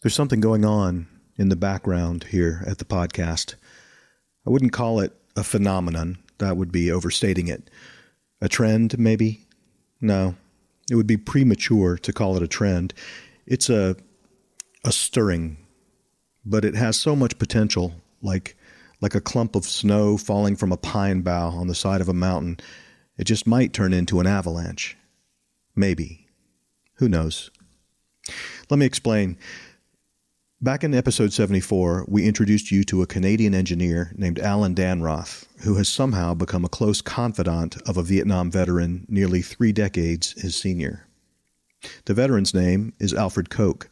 There's something going on in the background here at the podcast. I wouldn't call it a phenomenon. That would be overstating it. A trend, maybe? No, it would be premature to call it a trend. It's a stirring, but it has so much potential, like a clump of snow falling from a pine bough on the side of a mountain. It just might turn into an avalanche. Maybe. Who knows? Let me explain. Back in episode 74, we introduced you to a Canadian engineer named Allan Danroth, who has somehow become a close confidant of a Vietnam veteran nearly 3 decades his senior. The veteran's name is Alfred Koch,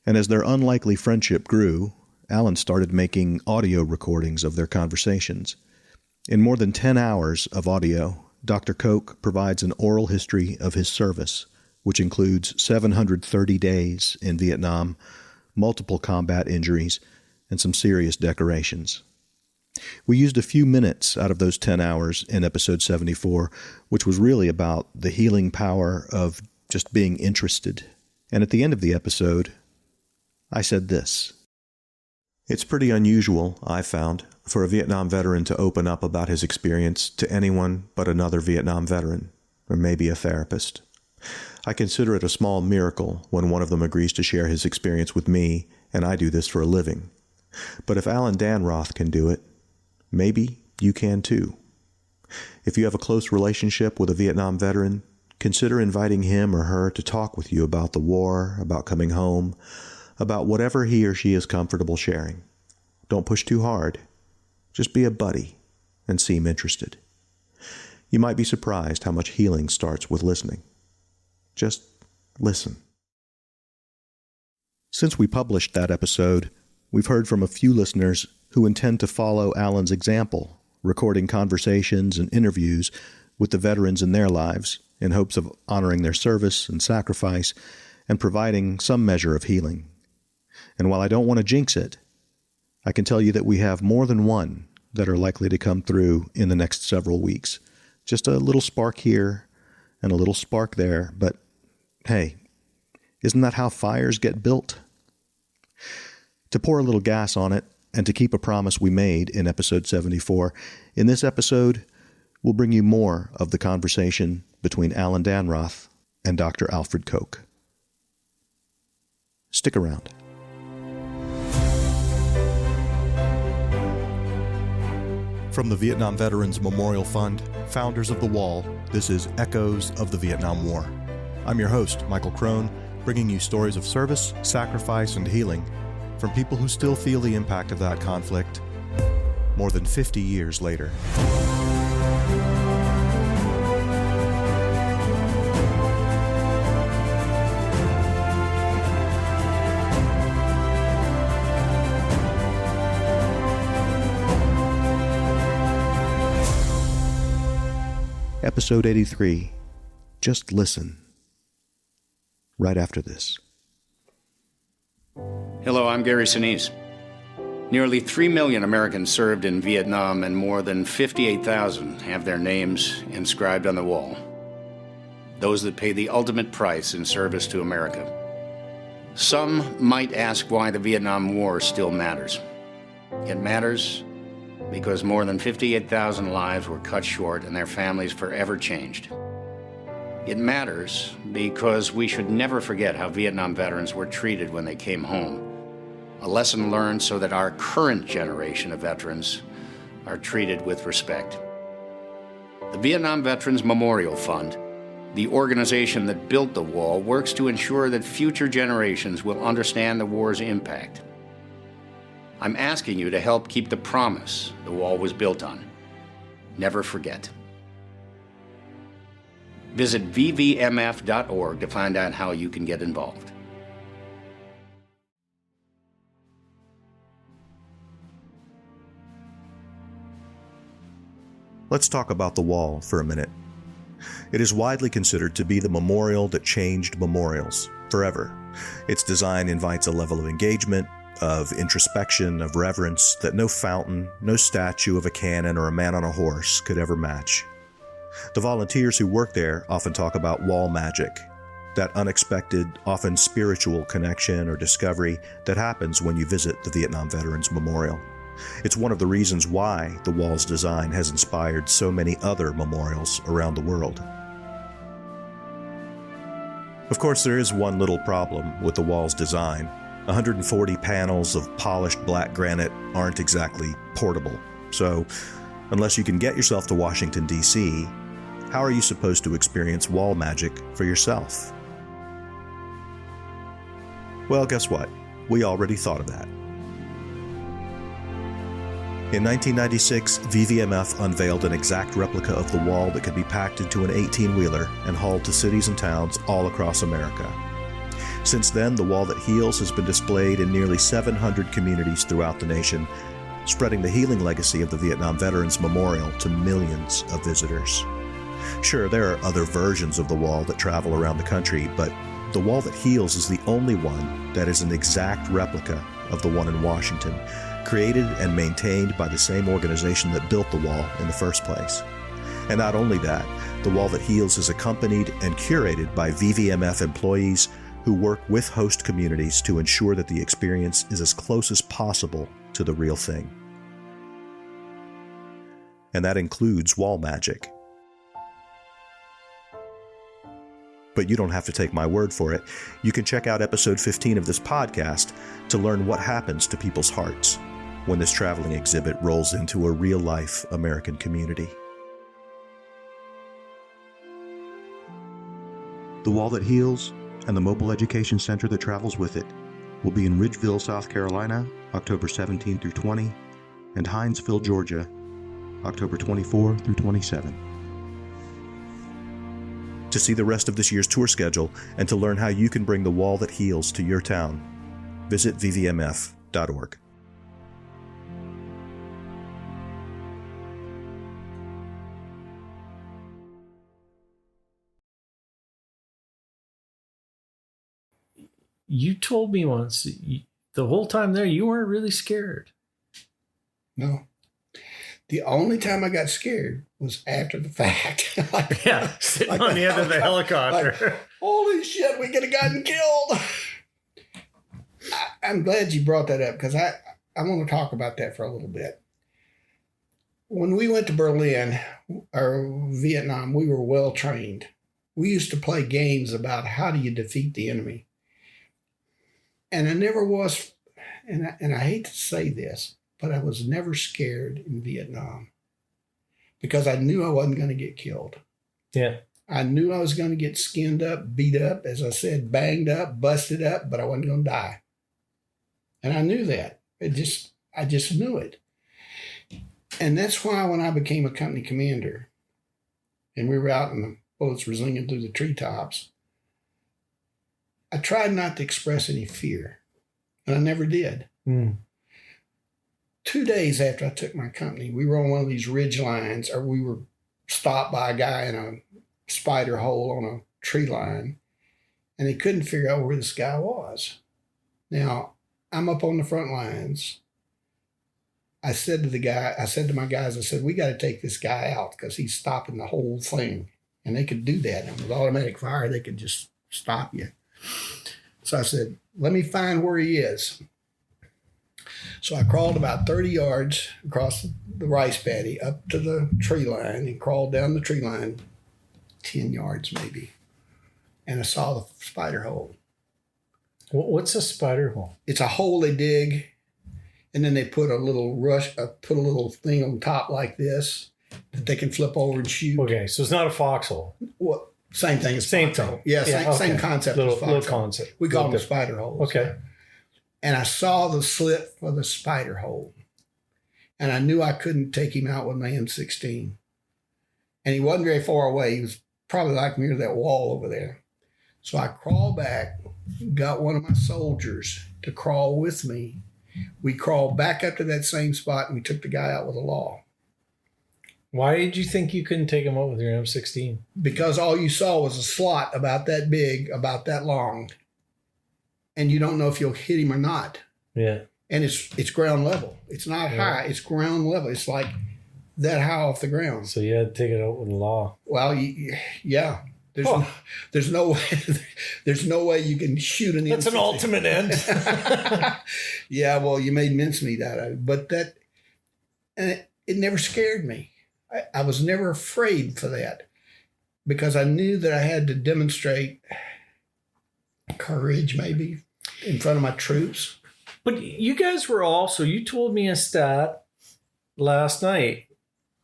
and as their unlikely friendship grew, Allan started making audio recordings of their conversations. In more than 10 hours of audio, Dr. Koch provides an oral history of his service, which includes 730 days in Vietnam, multiple combat injuries, and some serious decorations. We used a few minutes out of those 10 hours in episode 74, which was really about the healing power of just being interested. And at the end of the episode, I said this. It's pretty unusual, I found, for a Vietnam veteran to open up about his experience to anyone but another Vietnam veteran, or maybe a therapist. I consider it a small miracle when one of them agrees to share his experience with me, and I do this for a living. But if Allan Danroth can do it, maybe you can too. If you have a close relationship with a Vietnam veteran, consider inviting him or her to talk with you about the war, about coming home, about whatever he or she is comfortable sharing. Don't push too hard. Just be a buddy and seem interested. You might be surprised how much healing starts with listening. Just listen. Since we published that episode, we've heard from a few listeners who intend to follow Allan's example, recording conversations and interviews with the veterans in their lives in hopes of honoring their service and sacrifice and providing some measure of healing. And while I don't want to jinx it, I can tell you that we have more than one that are likely to come through in the next several weeks. Just a little spark here and a little spark there, but hey, isn't that how fires get built? To pour a little gas on it, and to keep a promise we made in episode 74, in this episode, we'll bring you more of the conversation between Allan Danroth and Dr. Alfred Koch. Stick around. From the Vietnam Veterans Memorial Fund, founders of The Wall, this is Echoes of the Vietnam War. I'm your host, Michael Crone, bringing you stories of service, sacrifice, and healing from people who still feel the impact of that conflict more than 50 years later. Episode 83, Just Listen, right after this. Hello, I'm Gary Sinise. Nearly 3 million Americans served in Vietnam, and more than 58,000 have their names inscribed on the wall. Those that pay the ultimate price in service to America. Some might ask why the Vietnam War still matters. It matters because more than 58,000 lives were cut short and their families forever changed. It matters because we should never forget how Vietnam veterans were treated when they came home. A lesson learned so that our current generation of veterans are treated with respect. The Vietnam Veterans Memorial Fund, the organization that built the wall, works to ensure that future generations will understand the war's impact. I'm asking you to help keep the promise the wall was built on. Never forget. Visit vvmf.org to find out how you can get involved. Let's talk about the wall for a minute. It is widely considered to be the memorial that changed memorials forever. Its design invites a level of engagement, of introspection, of reverence that no fountain, no statue of a cannon or a man on a horse could ever match. The volunteers who work there often talk about wall magic, that unexpected, often spiritual connection or discovery that happens when you visit the Vietnam Veterans Memorial. It's one of the reasons why the wall's design has inspired so many other memorials around the world. Of course, there is one little problem with the wall's design. 140 panels of polished black granite aren't exactly portable. So, unless you can get yourself to Washington, D.C., how are you supposed to experience wall magic for yourself? Well, guess what? We already thought of that. In 1996, VVMF unveiled an exact replica of the wall that could be packed into an 18-wheeler and hauled to cities and towns all across America. Since then, the wall that heals has been displayed in nearly 700 communities throughout the nation, spreading the healing legacy of the Vietnam Veterans Memorial to millions of visitors. Sure, there are other versions of the wall that travel around the country, but the wall that heals is the only one that is an exact replica of the one in Washington, created and maintained by the same organization that built the wall in the first place. And not only that, the wall that heals is accompanied and curated by VVMF employees who work with host communities to ensure that the experience is as close as possible to the real thing. And that includes wall magic. But you don't have to take my word for it. You can check out episode 15 of this podcast to learn what happens to people's hearts when this traveling exhibit rolls into a real-life American community. The Wall That Heals and the Mobile Education Center that travels with it will be in Ridgeville, South Carolina, October 17 through 20, and Hinesville, Georgia, October 24 through 27. To see the rest of this year's tour schedule and to learn how you can bring the Wall That Heals to your town, visit vvmf.org. You told me once, the whole time there, you weren't really scared. No. The only time I got scared was after the fact. Yeah, sitting on the end of the helicopter. Like, holy shit, we could have gotten killed. I'm glad you brought that up because I want to talk about that for a little bit. When we went to Berlin or Vietnam, we were well trained. We used to play games about how do you defeat the enemy. And I never was, and I hate to say this, but I was never scared in Vietnam because I knew I wasn't going to get killed. Yeah. I knew I was going to get skinned up, beat up, as I said, banged up, busted up, but I wasn't going to die. And I knew that. I just knew it. And that's why when I became a company commander and we were out and the bullets were zinging through the treetops, I tried not to express any fear, and I never did. 2 days after I took my company, we were on one of these ridge lines, or we were stopped by a guy in a spider hole on a tree line, and they couldn't figure out where this guy was. Now, I'm up on the front lines. I said to my guys, I said, we got to take this guy out because he's stopping the whole thing. And they could do that. And with automatic fire, they could just stop you. So I said, let me find where he is. So I crawled about 30 yards across the rice paddy up to the tree line and crawled down the tree line 10 yards maybe. And I saw the spider hole. What's a spider hole? It's a hole they dig, and then they put a little thing on top like this that they can flip over and shoot. Okay, so it's not a foxhole. What? Same thing as Same foxhole. thing. Yeah, Yeah, same okay. concept Little as foxhole. concept. We call them Little spider holes. Okay. And I saw the slit for the spider hole. And I knew I couldn't take him out with my M16. And he wasn't very far away. He was probably like near that wall over there. So I crawled back, got one of my soldiers to crawl with me. We crawled back up to that same spot, and we took the guy out with a law. Why did you think you couldn't take him out with your M16? Because all you saw was a slot about that big, about that long. And you don't know if you'll hit him or not. Yeah. And it's ground level. It's not high. It's ground level. It's like that high off the ground. So you had to take it out with the law. Well, yeah. There's no way. There's no way you can shoot an. That's an ultimate end. Yeah, well, you made mincemeat out of it, but it never scared me. I was never afraid for that because I knew that I had to demonstrate courage, maybe in front of my troops. But you guys were also. You told me a stat last night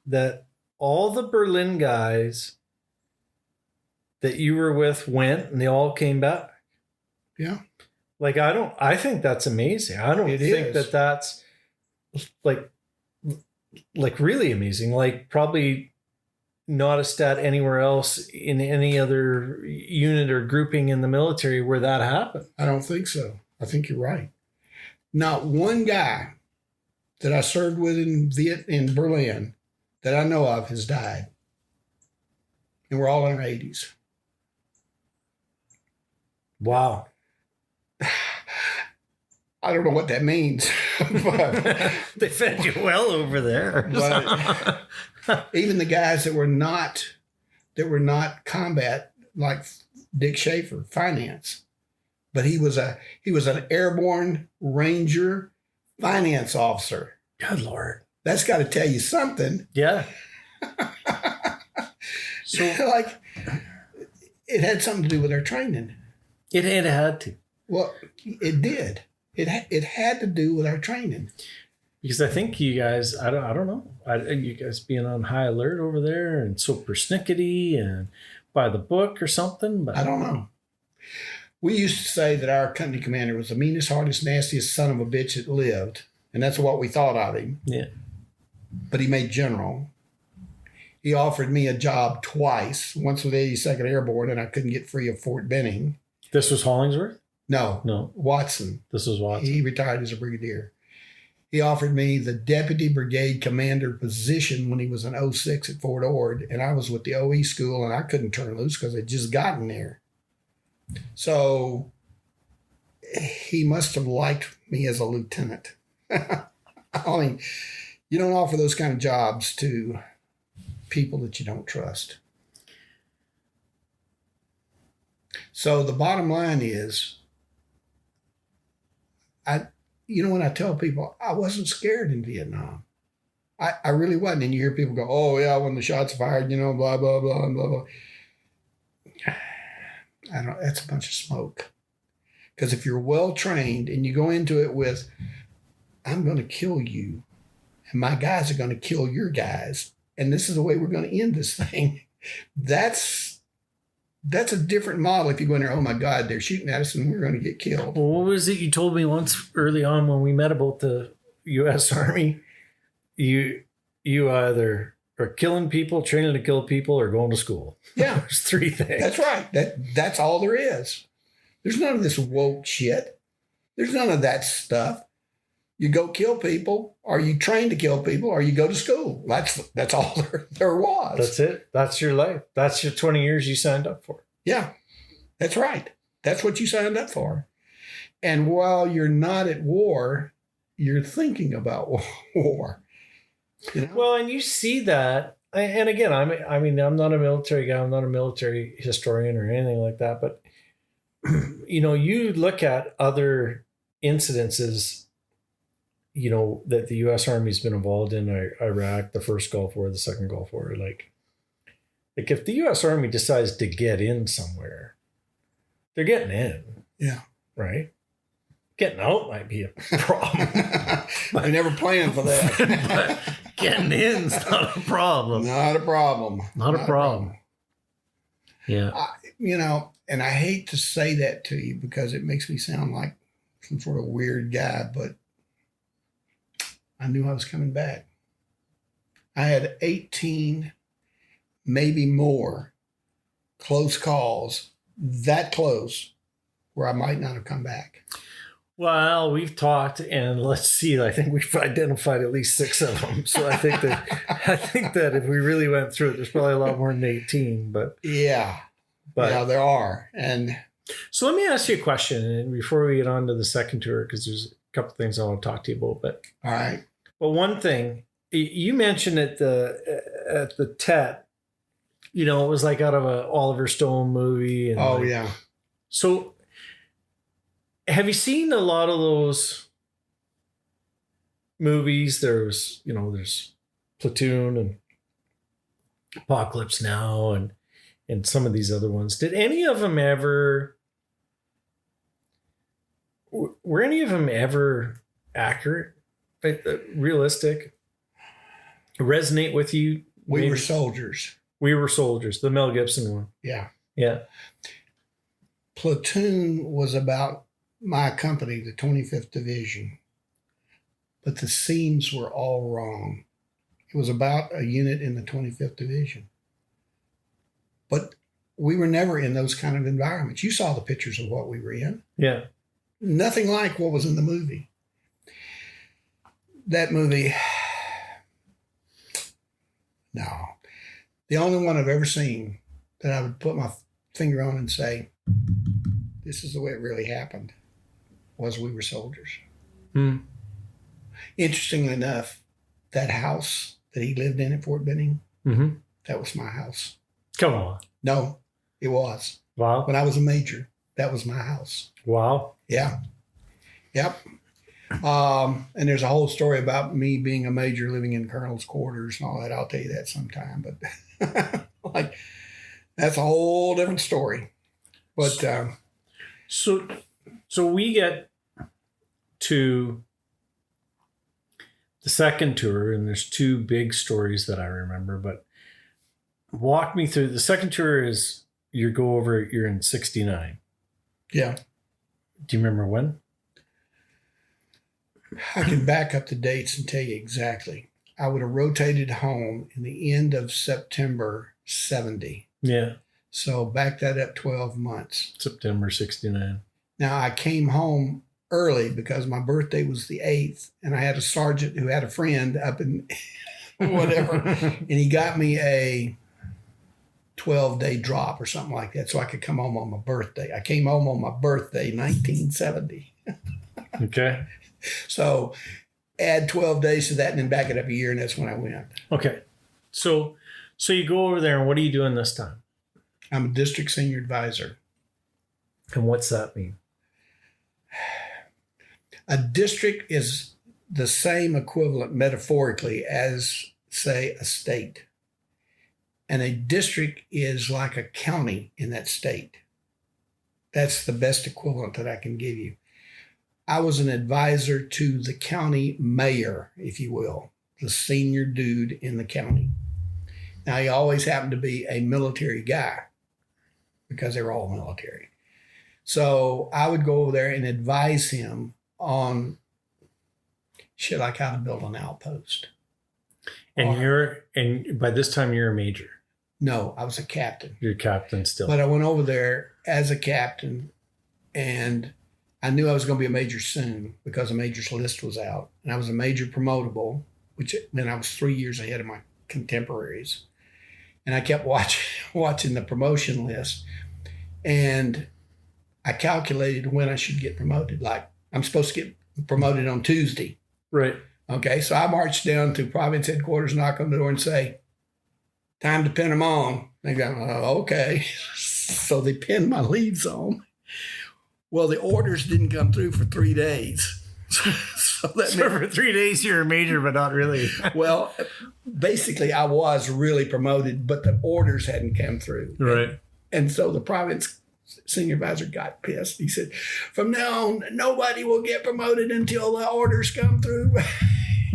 that all the Berlin guys that you were with went and they all came back. Yeah. Like, I think that's amazing. I don't think that that's like really amazing. Like, probably not a stat anywhere else in any other unit or grouping in the military where that happened. I don't think so. I think you're right. Not one guy that I served with in Berlin that I know of has died. And we're all in our 80s. Wow. I don't know what that means. But, they fed you well over there. But even the guys that were not combat, like Dick Schaefer, finance. But he was an airborne ranger finance officer. Good Lord. That's got to tell you something. Yeah. So like it had something to do with our training. It had to. Well, it did. It had to do with our training. Because I think you guys, I don't know, you guys being on high alert over there and so persnickety and by the book or something. But I don't know. We used to say that our company commander was the meanest, hardest, nastiest son of a bitch that lived. And that's what we thought of him. Yeah. But he made general. He offered me a job twice, once with 82nd Airborne, and I couldn't get free of Fort Benning. This was Hollingsworth? No. Watson. This was Watson. He retired as a brigadier. He offered me the deputy brigade commander position when he was in 06 at Fort Ord, and I was with the OE school, and I couldn't turn loose because I'd just gotten there. So he must have liked me as a lieutenant. I mean, you don't offer those kind of jobs to people that you don't trust. So the bottom line is, when I tell people I wasn't scared in Vietnam, I really wasn't. And you hear people go, "Oh yeah, when the shots fired, blah blah blah blah blah." I don't. That's a bunch of smoke. Because if you're well trained and you go into it with, "I'm going to kill you, and my guys are going to kill your guys, and this is the way we're going to end this thing," that's a different model. If you go in there, "Oh my God, they're shooting at us and we're going to get killed." Well, what was it you told me once early on when we met about the U.S. Army? You either are killing people, training to kill people, or going to school. Yeah. There's three things. That's right. That's all there is. There's none of this woke shit. There's none of that stuff. You go kill people, or you train to kill people, or you go to school. That's all there was. That's it. That's your life. That's your 20 years you signed up for. Yeah, that's right. That's what you signed up for. And while you're not at war, you're thinking about war. Well, and you see that. And again, I'm not a military guy. I'm not a military historian or anything like that. But, you look at other incidences that the U.S. Army's been involved in, Iraq, the first Gulf War, the second Gulf War. Like if the U.S. Army decides to get in somewhere, they're getting in. Yeah. Right? Getting out might be a problem. I never planned for that. But getting in's not a problem. Not a problem. Not a problem. Yeah. And I hate to say that to you because it makes me sound like some sort of weird guy, but I knew I was coming back. I had 18, maybe more, close calls, that close, where I might not have come back. Well, we've talked, and let's see. I think we've identified at least 6 of them. So I think that if we really went through it, there's probably a lot more than 18. But yeah, there are. And so let me ask you a question, and before we get on to the second tour, because there's couple things I want to talk to you about, but all right. But one thing you mentioned at the TET, it was like out of a Oliver Stone movie. And Oh, yeah. So have you seen a lot of those movies? There's Platoon and Apocalypse Now and some of these other ones. Did any of them ever, were any of them ever accurate, realistic, resonate with you? We Were Soldiers. We Were Soldiers, the Mel Gibson one. Yeah. Yeah. Platoon was about my company, the 25th Division, but the scenes were all wrong. It was about a unit in the 25th Division. But we were never in those kind of environments. You saw the pictures of what we were in. Yeah. Nothing like what was in the movie. That movie, no. The only one I've ever seen that I would put my finger on and say, this is the way it really happened, was We Were Soldiers. Hmm. Interestingly enough, that house that he lived in at Fort Benning, that was my house. Come on. No, it was. Wow. When I was a major, that was my house. Wow. Yeah. Yep. And there's a whole story about me being a major living in colonel's quarters and all that. I'll tell you that sometime. But like, that's a whole different story. But so we get to the second tour, and there's two big stories that I remember, but walk me through. The second tour is you're in 69. Yeah. Do you remember when? I can back up the dates and tell you exactly. I would have rotated home in the end of September 70. Yeah. So back that up 12 months. September 69. Now I came home early because my birthday was the 8th, and I had a sergeant who had a friend up in whatever, and he got me a 12-day drop or something like that so I could come home on my birthday. I came home on my birthday, 1970. Okay. So add 12 days to that and then back it up a year, and that's when I went. Okay. So you go over there, and what are you doing this time? I'm a district senior advisor. And what's that mean? A district is the same equivalent metaphorically as, say, a state. And a district is like a county in that state. That's the best equivalent that I can give you. I was an advisor to the county mayor, if you will, the senior dude in the county. Now, he always happened to be a military guy because they were all military. So I would go over there and advise him on shit like how to build an outpost. And by this time you're a major. No, I was a captain. You're a captain still. But I went over there as a captain, and I knew I was going to be a major soon because a major's list was out. And I was a major promotable, which meant I was 3 years ahead of my contemporaries. And I kept watching the promotion list. And I calculated when I should get promoted. Like, I'm supposed to get promoted on Tuesday. Right. Okay, so I marched down to province headquarters, knock on the door and say, time to pin them on. They go, oh, okay. So they pinned my leads on. Well, the orders didn't come through for 3 days. So for 3 days you're a major, but not really. Well, basically I was really promoted, but the orders hadn't come through. Right. And so the province senior advisor got pissed. He said, from now on, nobody will get promoted until the orders come through.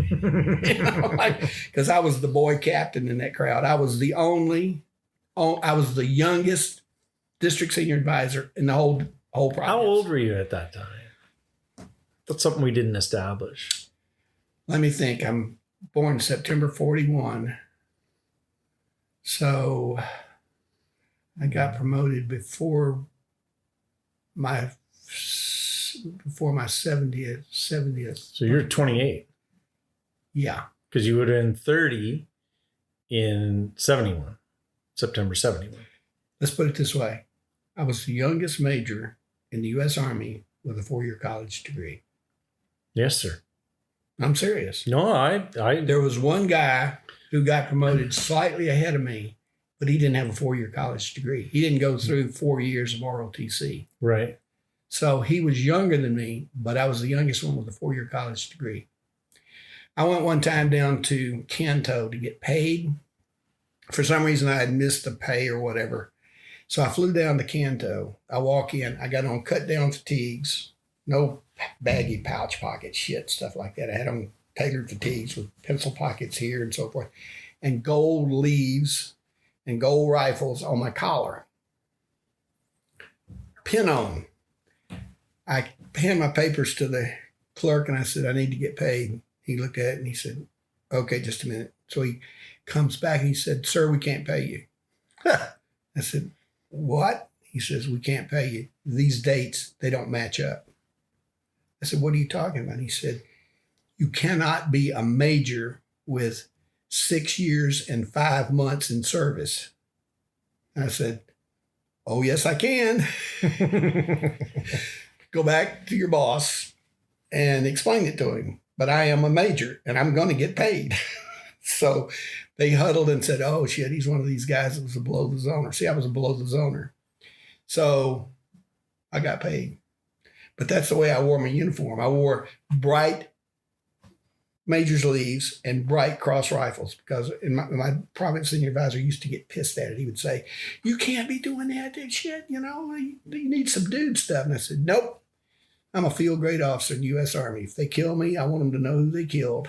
Because I was the boy captain in that crowd. I was the youngest district senior advisor in the whole province. How old were you at that time? That's something we didn't establish. Let me think. I'm born September 41. So I got promoted before my 70th. So you're 28. Yeah. Because you would have been 30 in 71, September 71. Let's put it this way. I was the youngest major in the U.S. Army with a 4-year college degree. Yes, sir. I'm serious. No, I There was one guy who got promoted slightly ahead of me, but he didn't have a 4-year college degree. He didn't go through 4 years of ROTC. Right. So he was younger than me, but I was the youngest one with a 4-year college degree. I went one time down to Kanto to get paid. For some reason, I had missed the pay or whatever. So I flew down to Kanto. I walk in. I got on cut down fatigues, no baggy pouch pocket shit, stuff like that. I had on tailored fatigues with pencil pockets here and so forth, and gold leaves and gold rifles on my collar. Pin on. I hand my papers to the clerk and I said, I need to get paid. He looked at it and he said, okay, just a minute. So he comes back and he said, sir, we can't pay you. I said, what? He says, we can't pay you. These dates, they don't match up. I said, what are you talking about? He said, you cannot be a major with 6 years and 5 months in service. And I said, oh, yes, I can. Go back to your boss and explain it to him. But I am a major and I'm going to get paid. So they huddled and said, oh, shit, he's one of these guys that was a below the zoner. See, I was a below the zoner. So I got paid. But that's the way I wore my uniform. I wore bright major's leaves and bright cross rifles because in my private senior advisor used to get pissed at it. He would say, you can't be doing that shit, you know, you need subdued stuff. And I said, nope. I'm a field grade officer in the U.S. Army. If they kill me, I want them to know who they killed.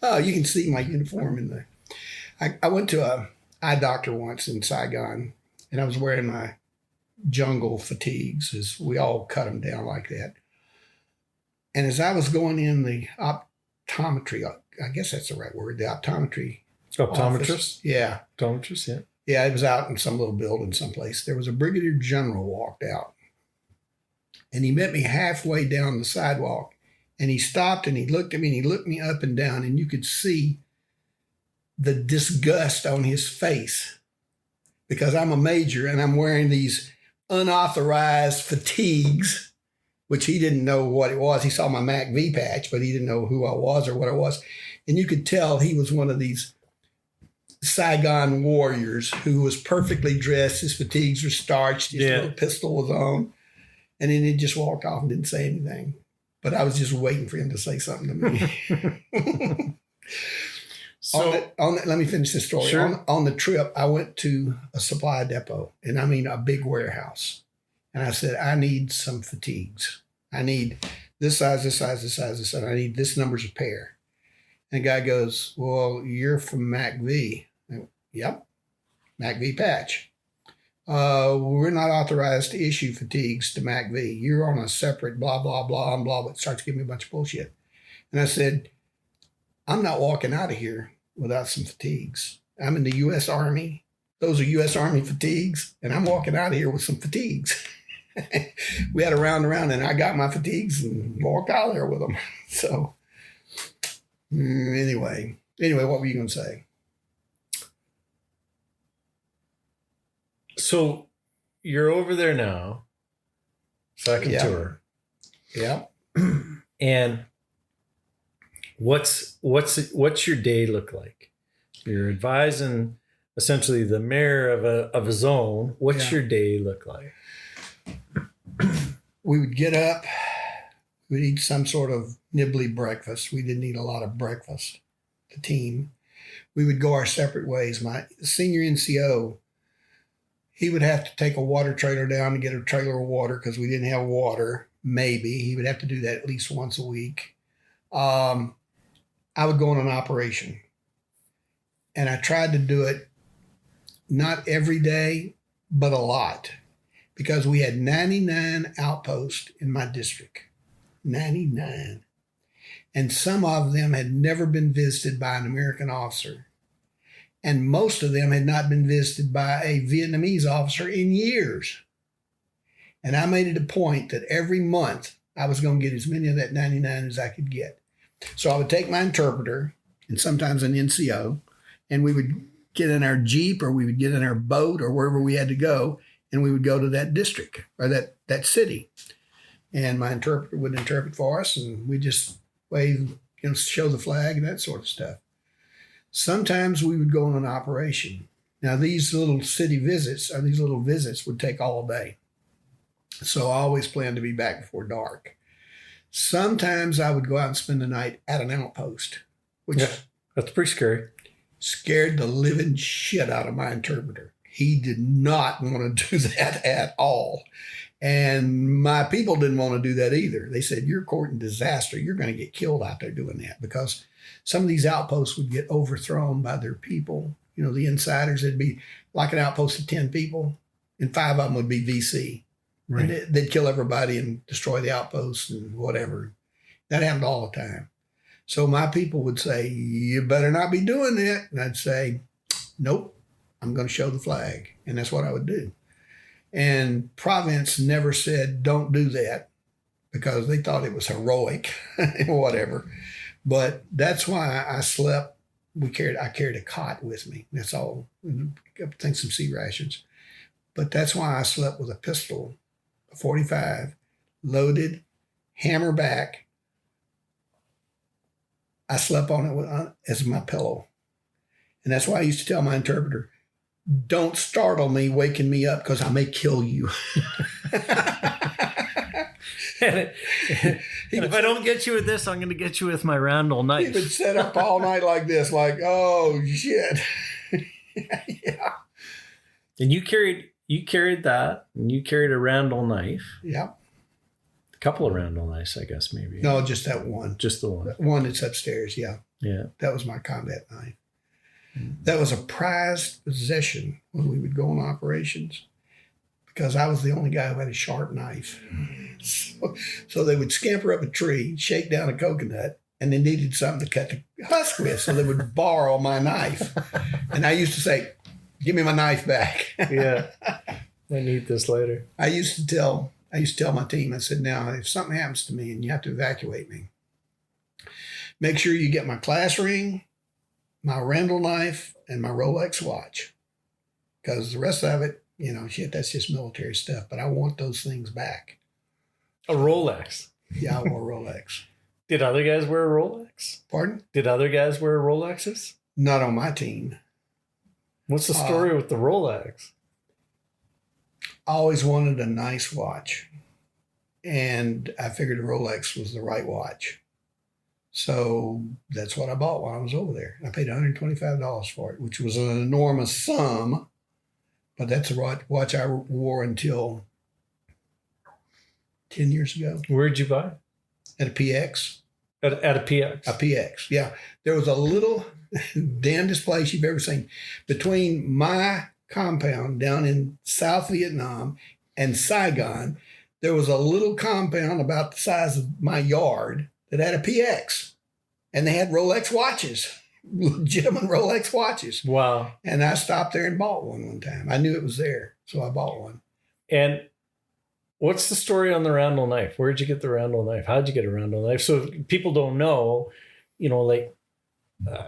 Oh, you can see my uniform in the. I went to a eye doctor once in Saigon, and I was wearing my jungle fatigues, as we all cut them down like that. And as I was going in the optometry, I guess that's the right word, the optometry. Optometrist? Office, yeah. Optometrist, yeah. Yeah, it was out in some little building someplace. There was a brigadier general walked out. And he met me halfway down the sidewalk. And he stopped and he looked at me and he looked me up and down. And you could see the disgust on his face. Because I'm a major and I'm wearing these unauthorized fatigues, which he didn't know what it was. He saw my MAC-V patch, but he didn't know who I was or what it was. And you could tell he was one of these Saigon warriors who was perfectly dressed. His fatigues were starched. His little pistol was on. And then he just walked off and didn't say anything. But I was just waiting for him to say something to me. Let me finish this story. Sure. On the trip, I went to a supply depot, and I mean a big warehouse. And I said, I need some fatigues. I need this size, this size, this size, this size. I need this number's a pair. And the guy goes, well, you're from MAC-V. Yep, MAC-V patch. We're not authorized to issue fatigues to MAC-V. You're on a separate blah, blah, blah, and blah, but starts giving me a bunch of bullshit. And I said, I'm not walking out of here without some fatigues. I'm in the U.S. Army. Those are U.S. Army fatigues, and I'm walking out of here with some fatigues. We had a round around, and I got my fatigues and walked out of there with them. So anyway, what were you going to say? So you're over there now, second tour. Yeah. And what's your day look like? You're advising essentially the mayor of a zone. What's your day look like? We would get up. We'd eat some sort of nibbly breakfast. We didn't eat a lot of breakfast, the team. We would go our separate ways. My senior NCO, he would have to take a water trailer down to get a trailer of water because we didn't have water. Maybe. He would have to do that at least once a week. I would go on an operation. And I tried to do it not every day, but a lot. Because we had 99 outposts in my district. 99. And some of them had never been visited by an American officer. And most of them had not been visited by a Vietnamese officer in years. And I made it a point that every month I was going to get as many of that 99 as I could get. So I would take my interpreter and sometimes an NCO, and we would get in our Jeep or we would get in our boat or wherever we had to go, and we would go to that district or that city. And my interpreter would interpret for us, and we just wave, show the flag and that sort of stuff. Sometimes we would go on an operation. Now, these little city visits or these little visits would take all day. So I always planned to be back before dark. Sometimes I would go out and spend the night at an outpost, which that's pretty scary. Scared the living shit out of my interpreter. He did not want to do that at all. And my people didn't want to do that either. They said, you're courting disaster. You're going to get killed out there doing that, because some of these outposts would get overthrown by their people. You know, the insiders, it'd be like an outpost of 10 people, and 5 of them would be VC. Right. And they'd kill everybody and destroy the outposts and whatever. That happened all the time. So my people would say, you better not be doing that. And I'd say, nope, I'm going to show the flag. And that's what I would do. And Province never said, don't do that, because they thought it was heroic, whatever. But that's why I slept. I carried a cot with me. That's all. I think some sea rations. But that's why I slept with a pistol, a 45, loaded, hammer back. I slept on it as my pillow. And that's why I used to tell my interpreter, don't startle me, waking me up, because I may kill you. And if I don't get you with this, I'm going to get you with my Randall knife. He would sit up all night like this, like, oh, shit. Yeah. And you carried that, and you carried a Randall knife. Yeah. A couple of Randall knives, I guess, maybe. No, just that one. Just the one. That one that's upstairs, yeah. Yeah. That was my combat knife. That was a prized possession when we would go on operations, because I was the only guy who had a sharp knife. So they would scamper up a tree, shake down a coconut, and they needed something to cut the husk with. So they would borrow my knife. And I used to say, give me my knife back. Yeah. I need this later. I used to tell my team, I said, now, if something happens to me and you have to evacuate me, make sure you get my class ring, my Randall knife, and my Rolex watch. Because the rest of it, shit, that's just military stuff. But I want those things back. A Rolex? Yeah, I wore a Rolex. Did other guys wear a Rolex? Pardon? Did other guys wear Rolexes? Not on my team. What's the story with the Rolex? I always wanted a nice watch. And I figured a Rolex was the right watch. So that's what I bought while I was over there. I paid $125 for it, which was an enormous sum. But that's a watch I wore until 10 years ago. Where'd you buy? At a PX. At a PX? A PX, yeah. There was a little damnedest place you've ever seen. Between my compound down in South Vietnam and Saigon, there was a little compound about the size of my yard that had a PX. And they had Rolex watches. Legitimate Rolex watches. Wow. And I stopped there and bought one time. I knew it was there, so I bought one. And what's the story on the Randall knife? Where'd you get the Randall knife? How'd you get a Randall knife? So if people don't know,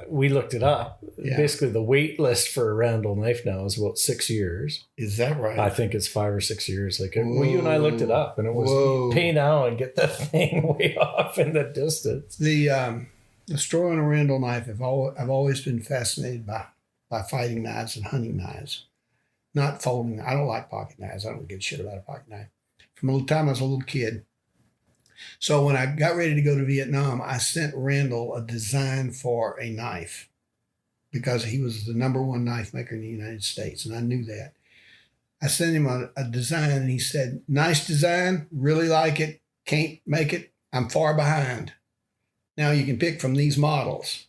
we looked it up. Yeah. Basically, the wait list for a Randall knife now is about 6 years. Is that right? I think it's 5 or 6 years. You and I looked it up, and it was pay now and get that thing way off in the distance. The story on a Randall knife, I've always been fascinated by fighting knives and hunting knives. Not folding. I don't like pocket knives. I don't give a shit about a pocket knife. From the time I was a little kid. So when I got ready to go to Vietnam, I sent Randall a design for a knife, because he was the number one knife maker in the United States, and I knew that. I sent him a design, and he said, nice design, really like it, can't make it, I'm far behind. Now you can pick from these models.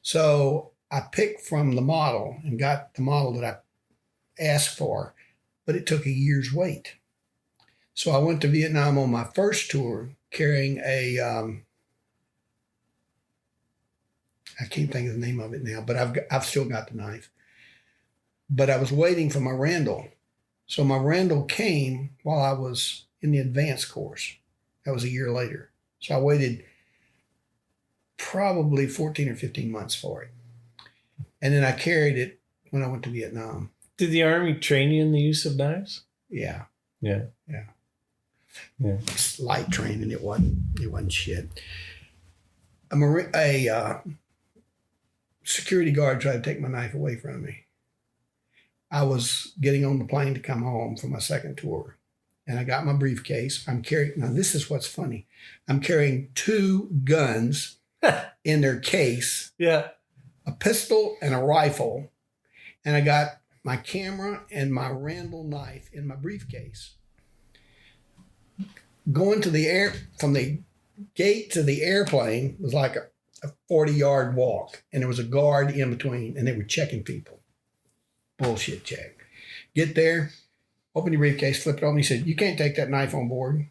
So I picked from the model and got the model that I asked for, but it took a year's wait. So I went to Vietnam on my first tour carrying a, I can't think of the name of it now, but I've still got the knife. But I was waiting for my Randall. So my Randall came while I was in the advanced course. That was a year later. So I waited probably 14 or 15 months for it. And then I carried it when I went to Vietnam. Did the Army train you in the use of knives? Yeah. Yeah. It's light training. It wasn't shit. A security guard tried to take my knife away from me. I was getting on the plane to come home from my second tour, and I got my briefcase. I'm carrying, now this is what's funny. I'm carrying 2 guns in their case. Yeah. A pistol and a rifle. And I got my camera and my Randall knife in my briefcase. Going to the from the gate to the airplane was like a 40-yard walk. And there was a guard in between, and they were checking people. Bullshit check. Get there, open your briefcase, flip it open. He said, "You can't take that knife on board."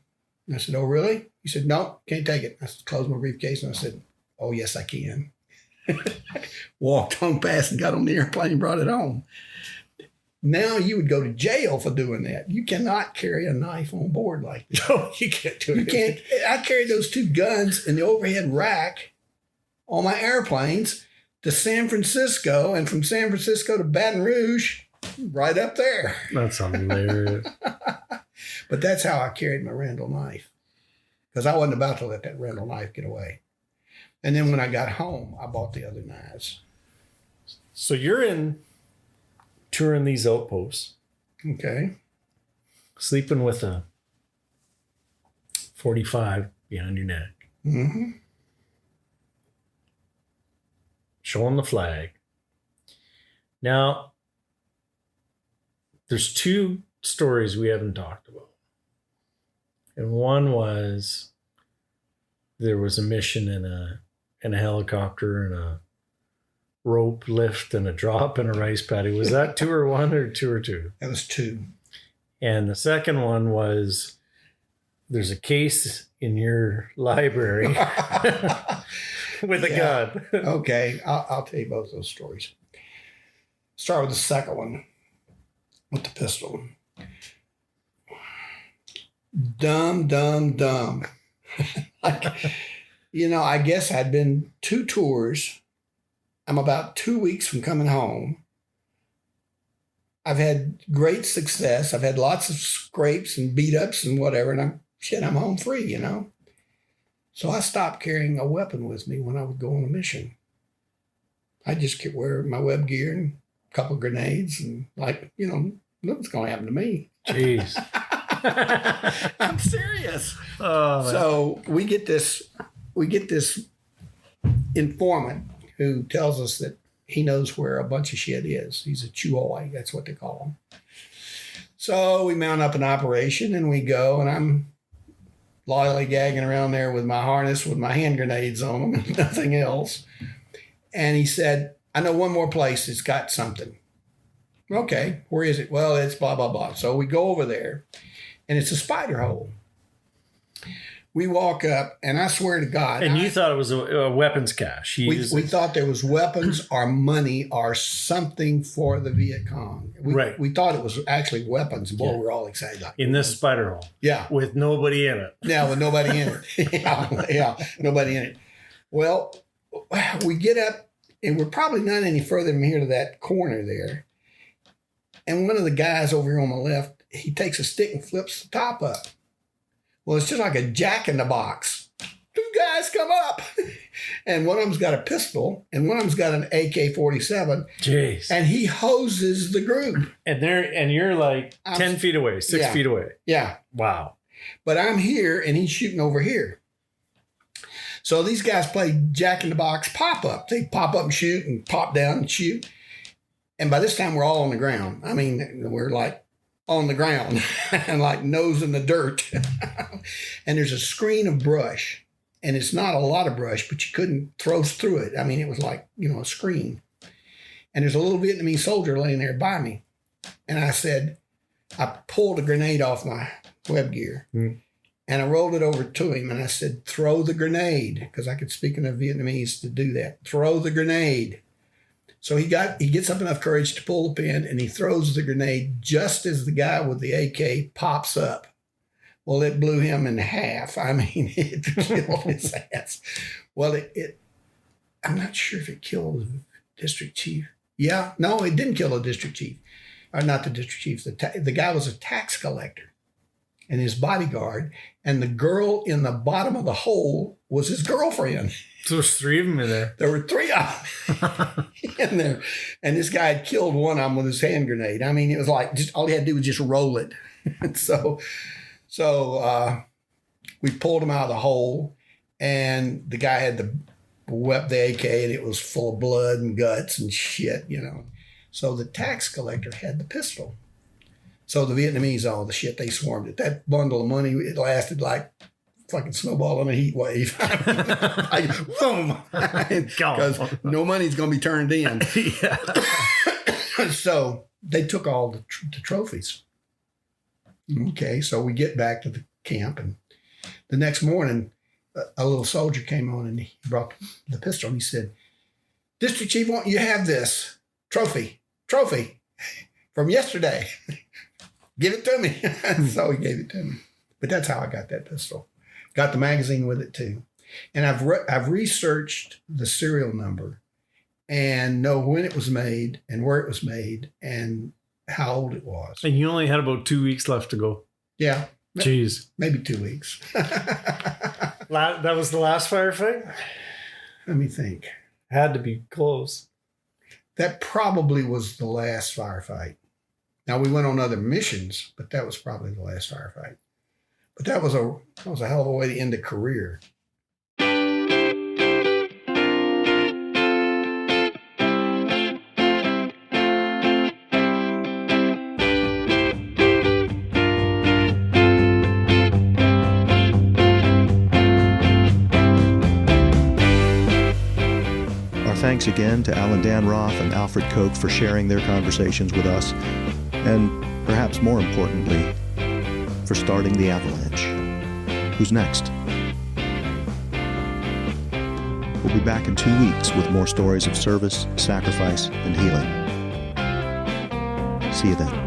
And I said, "Oh, really?" He said, "No, can't take it." I closed my briefcase, and I said, "Oh, yes, I can." Walked on past and got on the airplane and brought it home. Now you would go to jail for doing that. You cannot carry a knife on board like that. No, you can't do it. You can't. I carried those 2 guns in the overhead rack on my airplanes to San Francisco, and from San Francisco to Baton Rouge, right up there. That's hilarious. But that's how I carried my Randall knife, because I wasn't about to let that Randall knife get away. And then when I got home, I bought the other knives. So you're in touring these outposts, Okay. sleeping with a 45 behind your neck, Mm-hmm. showing the flag. Now, there's 2 stories we haven't talked about. And one was there was a mission in a helicopter and a rope lift and a drop and a rice paddy. Was that tour 1 or tour 2? That was 2. And the second one was there's a case in your library with a gun. Okay. I'll tell you both those stories. Start with the second one, with the pistol. Dumb. Like, I guess I'd been 2 tours. I'm about 2 weeks from coming home. I've had great success. I've had lots of scrapes and beat ups and whatever, and I'm home free, So I stopped carrying a weapon with me when I would go on a mission. I just could wear my web gear and a couple grenades, and nothing's going to happen to me. Jeez. I'm serious. Oh, so we get this informant who tells us that he knows where a bunch of shit is. He's a Chuoi, that's what they call him. So we mount up an operation and we go, and I'm lollygagging around there with my harness with my hand grenades on them and nothing else. And he said, "I know one more place that's got something." Okay, where is it? Well, it's blah, blah, blah. So we go over there, and it's a spider hole. We walk up, and I swear to God. And you thought it was a weapons cache. We thought there was weapons or money or something for the Viet Cong. We thought it was actually weapons. Boy, we were all excited. In this spider hole. Yeah. With nobody in it. Yeah, with nobody in it. yeah, nobody in it. Well, we get up, and we're probably not any further from here to that corner there. And one of the guys over here on the left, he takes a stick and flips the top up. Well, it's just like a jack in the box. 2 guys come up. And one of them's got a pistol, and one of them's got an AK-47. Jeez. And he hoses the group. And you're like 10 feet away, 6 feet away. Yeah. Wow. But I'm here, and he's shooting over here. So these guys play jack in the box pop up. They pop up and shoot and pop down and shoot. And by this time, we're all on the ground. I mean, we're like on the ground and like nose in the dirt. And there's a screen of brush. And it's not a lot of brush, but you couldn't throw through it. I mean, it was like, a screen. And there's a little Vietnamese soldier laying there by me. And I pulled a grenade off my web gear. Mm. And I rolled it over to him. And I said, "Throw the grenade." Because I could speak enough Vietnamese to do that. "Throw the grenade." So he gets up enough courage to pull the pin, and he throws the grenade just as the guy with the AK pops up. Well, it blew him in half. I mean, it killed his ass. Well, I'm not sure if it killed the district chief. Yeah, no, it didn't kill the district chief. Or not the district chief. The guy was a tax collector. and his bodyguard, and the girl in the bottom of the hole was his girlfriend. So there's 3 of them in there. There were 3 of them in there. And this guy had killed one of them with his hand grenade. I mean, it was like just all he had to do was just roll it. And so we pulled him out of the hole, and the guy had the AK, and it was full of blood and guts and shit, you know. So the tax collector had the pistol. So the Vietnamese, all the shit, they swarmed it. That bundle of money, it lasted like fucking snowball on a heat wave. Like, boom. Because no money's going to be turned in. So they took all the trophies. Okay, so we get back to the camp, and the next morning, a little soldier came on, and he brought the pistol, and he said, "District Chief, won't you have this trophy from yesterday? Give it to me." So he gave it to me. But that's how I got that pistol. Got the magazine with it too. And I've researched the serial number and know when it was made and where it was made and how old it was. And you only had about 2 weeks left to go. Yeah. Jeez. Maybe 2 weeks. That was the last firefight? Let me think. Had to be close. That probably was the last firefight. Now, we went on other missions, but that was probably the last firefight. But that was a hell of a way to end a career. Our thanks again to Allan Danroth and Alfred Koch for sharing their conversations with us, and perhaps more importantly, for starting the avalanche. Who's next? We'll be back in 2 weeks with more stories of service, sacrifice, and healing. See you then.